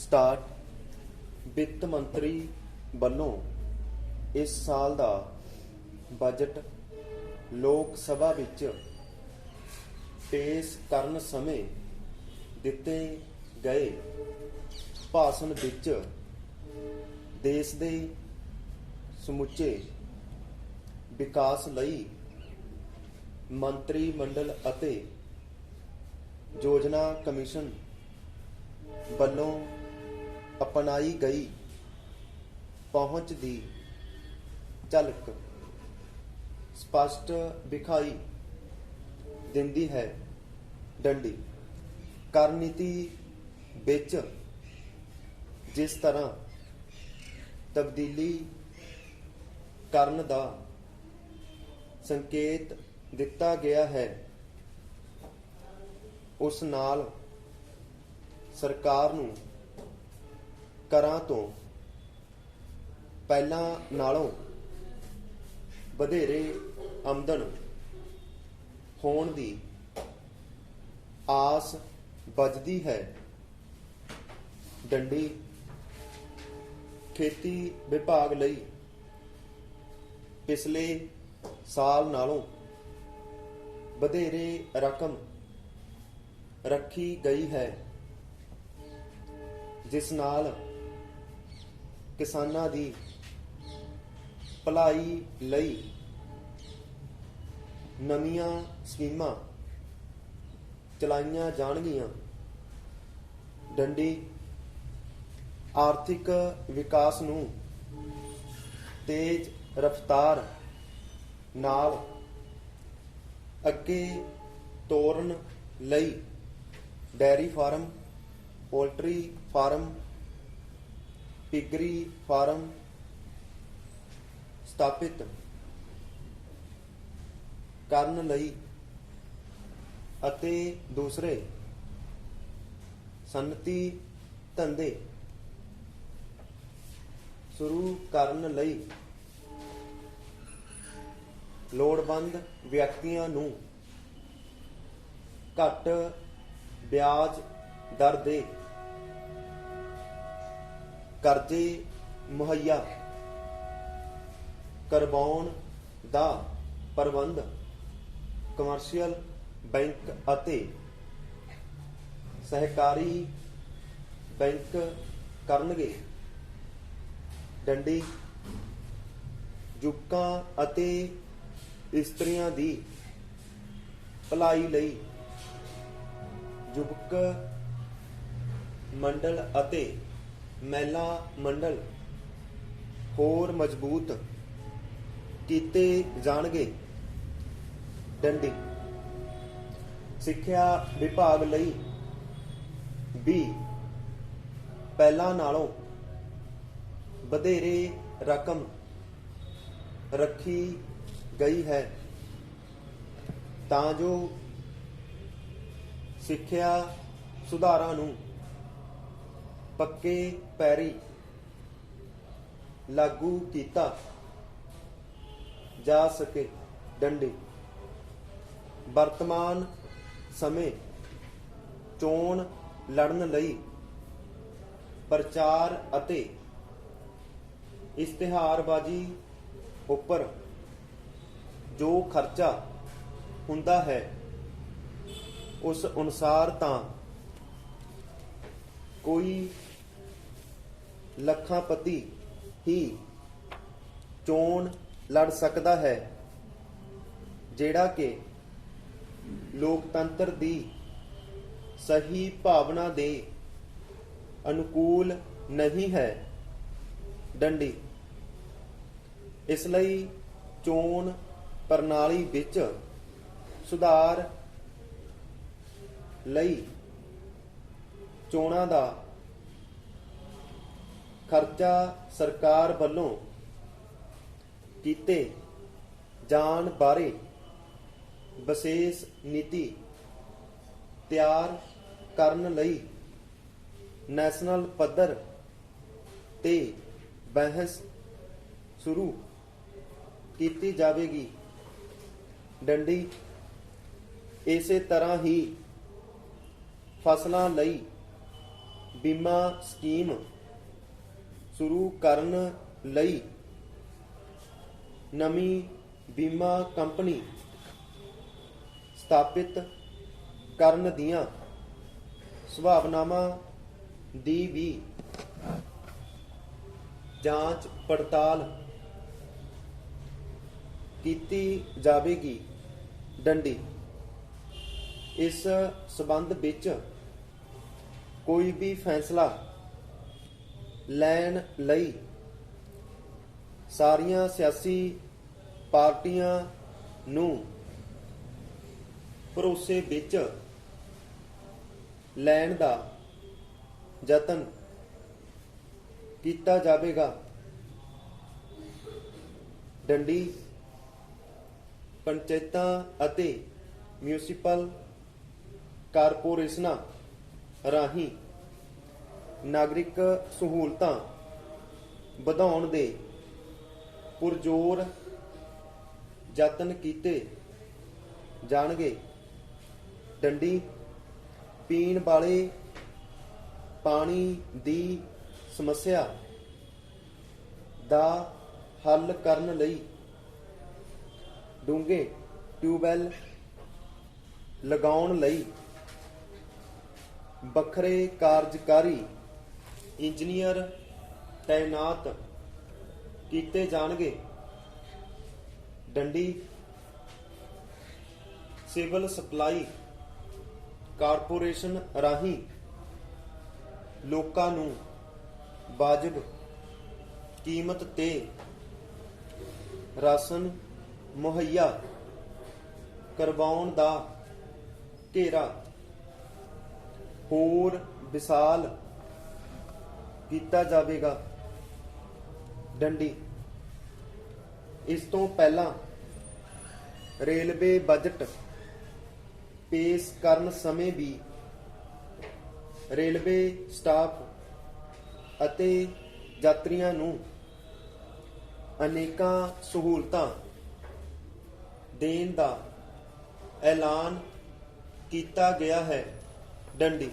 Start. ਵਿੱਤ ਮੰਤਰੀ ਵੱਲੋਂ ਇਸ ਸਾਲ ਦਾ ਬਜਟ ਲੋਕ ਸਭਾ ਵਿੱਚ ਪੇਸ਼ ਕਰਨ ਸਮੇਂ ਦਿੱਤੇ ਗਏ ਭਾਸ਼ਣ ਵਿੱਚ ਦੇਸ਼ ਦੇ ਸਮੁੱਚੇ ਵਿਕਾਸ ਲਈ ਮੰਤਰੀ ਮੰਡਲ ਅਤੇ ਯੋਜਨਾ ਕਮਿਸ਼ਨ ਵੱਲੋਂ ਅਪਣਾਈ ਗਈ ਪਹੁੰਚ ਦੀ ਝਲਕ ਸਪਸ਼ਟ ਵਿਖਾਈ ਦਿੰਦੀ ਹੈ। ਡੰਡੀ ਕਰ ਨੀਤੀ ਵਿੱਚ ਜਿਸ ਤਰ੍ਹਾਂ ਤਬਦੀਲੀ ਕਰਨ ਦਾ ਸੰਕੇਤ ਦਿੱਤਾ ਗਿਆ ਹੈ, ਉਸ ਨਾਲ ਸਰਕਾਰ ਨੂੰ ਕਰਾਂ ਤੋਂ ਪਹਿਲਾਂ ਨਾਲੋਂ ਵਧੇਰੇ ਆਮਦਨ ਹੋਣ ਦੀ ਆਸ ਵੱਧਦੀ ਹੈ। ਡੰਡੀ ਖੇਤੀ ਵਿਭਾਗ ਲਈ ਪਿਛਲੇ ਸਾਲ ਨਾਲੋਂ ਵਧੇਰੇ ਰਕਮ ਰੱਖੀ ਗਈ ਹੈ, ਜਿਸ ਨਾਲ ਕਿਸਾਨਾਂ ਦੀ ਭਲਾਈ ਲਈ ਨਵੀਆਂ ਸਕੀਮਾਂ ਚਲਾਈਆਂ ਜਾਣਗੀਆਂ। ਡੰਡੀ ਆਰਥਿਕ ਵਿਕਾਸ ਨੂੰ ਤੇਜ਼ ਰਫ਼ਤਾਰ ਨਾਲ ਅੱਗੇ ਤੋਰਨ ਲਈ dairy farm, poultry farm, piggery farm ਸਥਾਪਿਤ ਕਰਨ ਲਈ ਅਤੇ ਦੂਸਰੇ ਸਨਅਤੀ ਧੰਦੇ ਸ਼ੁਰੂ ਕਰਨ ਲਈ ਲੋੜਵੰਦ ਵਿਅਕਤੀਆਂ ਨੂੰ ਘੱਟ ਵਿਆਜ ਦਰ ਦੇ ਕਰਜ਼ੇ ਮੁਹੱਈਆ ਕਰਵਾਉਣ ਦਾ ਪ੍ਰਬੰਧ ਕਮਰਸ਼ੀਅਲ ਬੈਂਕ ਅਤੇ ਸਹਿਕਾਰੀ ਬੈਂਕ ਕਰਨਗੇ। ਡੰਡੀ ਯੁਵਕਾਂ ਅਤੇ ਇਸਤਰੀਆਂ ਦੀ ਭਲਾਈ ਲਈ ਯੁਵਕ ਮੰਡਲ ਅਤੇ ਮਹਿਲਾ ਮੰਡਲ ਹੋਰ ਮਜ਼ਬੂਤ ਕੀਤੇ ਜਾਣਗੇ। ਡੰਡੀ ਸਿੱਖਿਆ ਵਿਭਾਗ ਲਈ ਵੀ ਪਹਿਲਾਂ ਨਾਲੋਂ ਵਧੇਰੇ ਰਕਮ ਰੱਖੀ ਗਈ ਹੈ, ਤਾਂ ਜੋ ਸਿੱਖਿਆ ਸੁਧਾਰਾਂ ਨੂੰ ਪੱਕੇ ਪੈਰੀ ਲਾਗੂ ਕੀਤਾ ਜਾ ਸਕੇ। ਡੰਡੀ ਵਰਤਮਾਨ ਸਮੇਂ ਚੋਣ ਲੜਨ ਲਈ ਪ੍ਰਚਾਰ ਅਤੇ ਇਸ਼ਤਿਹਾਰਬਾਜ਼ੀ ਉੱਪਰ ਜੋ ਖਰਚਾ ਹੁੰਦਾ ਹੈ, ਉਸ ਅਨੁਸਾਰ ਤਾਂ ਕੋਈ ਲੱਖਾਂਪਤੀ ਹੀ ਚੋਣ ਲੜ ਸਕਦਾ ਹੈ, ਜਿਹੜਾ ਕਿ ਲੋਕਤੰਤਰ ਦੀ ਸਹੀ ਭਾਵਨਾ ਦੇ ਅਨੁਕੂਲ ਨਹੀਂ ਹੈ। ਡੰਡੀ ਇਸ ਲਈ ਚੋਣ ਪ੍ਰਣਾਲੀ ਵਿੱਚ ਸੁਧਾਰ ਲਈ ਚੋਣਾਂ ਦਾ ਖਰਚਾ ਸਰਕਾਰ ਵੱਲੋਂ ਕੀਤੇ ਜਾਣ ਬਾਰੇ ਵਿਸ਼ੇਸ਼ ਨੀਤੀ ਤਿਆਰ ਕਰਨ ਲਈ ਨੈਸ਼ਨਲ ਪੱਧਰ ਤੇ ਬਹਿਸ ਸ਼ੁਰੂ ਕੀਤੀ ਜਾਵੇਗੀ। ਡੰਡੀ ਇਸੇ ਤਰ੍ਹਾਂ ਹੀ ਫਸਲਾਂ ਲਈ ਬੀਮਾ ਸਕੀਮ ਸ਼ੁਰੂ ਕਰਨ ਲਈ ਨਵੀਂ ਬੀਮਾ ਕੰਪਨੀ ਸਥਾਪਿਤ ਕਰਨ ਦੀਆਂ ਸੰਭਾਵਨਾਵਾਂ ਦੀ ਵੀ ਜਾਂਚ ਪੜਤਾਲ ਕੀਤੀ ਜਾਵੇਗੀ। ਡੰਡੀ ਇਸ ਸਬੰਧ ਵਿੱਚ ਕੋਈ ਵੀ ਫੈਸਲਾ ਲੈਣ ਲਈ ਸਾਰੀਆਂ ਸਿਆਸੀ ਪਾਰਟੀਆਂ ਨੂੰ ਭਰੋਸੇ ਵਿੱਚ ਲੈਣ ਦਾ ਯਤਨ ਕੀਤਾ ਜਾਵੇਗਾ। ਡੰਡੀ ਪੰਚਾਇਤਾਂ ਅਤੇ ਮਿਊਨਿਸਪਲ ਕਾਰਪੋਰੇਸ਼ਨਾਂ ਰਾਹੀਂ ਨਾਗਰਿਕ ਸਹੂਲਤਾਂ ਵਧਾਉਣ ਦੇ ਪੁਰਜ਼ੋਰ ਯਤਨ ਕੀਤੇ ਜਾਣਗੇ। ਡੰਡੀ ਪੀਣ ਵਾਲੇ ਪਾਣੀ ਦੀ ਸਮੱਸਿਆ ਦਾ ਹੱਲ ਕਰਨ ਲਈ ਡੂੰਘੇ ਟਿਊਬਵੈੱਲ ਲਗਾਉਣ ਲਈ ਵੱਖਰੇ ਕਾਰਜਕਾਰੀ ਇੰਜੀਨੀਅਰ ਤਾਇਨਾਤ ਕੀਤੇ ਜਾਣਗੇ। ਡੰਡੀ ਸਿਵਲ ਸਪਲਾਈ ਕਾਰਪੋਰੇਸ਼ਨ ਰਾਹੀਂ ਲੋਕਾਂ ਨੂੰ ਵਾਜਬ ਕੀਮਤ ਤੇ ਰਾਸ਼ਨ ਮੁਹੱਈਆ ਕਰਵਾਉਣ ਦਾ ਘੇਰਾ ਹੋਰ ਵਿਸ਼ਾਲ ਕੀਤਾ ਜਾਵੇਗਾ। ਡੰਡੀ ਇਸ ਤੋਂ ਪਹਿਲਾਂ ਰੇਲਵੇ ਬਜਟ ਪੇਸ਼ ਕਰਨ ਸਮੇਂ ਵੀ ਰੇਲਵੇ ਸਟਾਫ ਅਤੇ ਯਾਤਰੀਆਂ ਨੂੰ ਅਨੇਕਾਂ ਸਹੂਲਤਾਂ ਦੇਣ ਦਾ ਐਲਾਨ ਕੀਤਾ ਗਿਆ ਹੈ। ਡੰਡੀ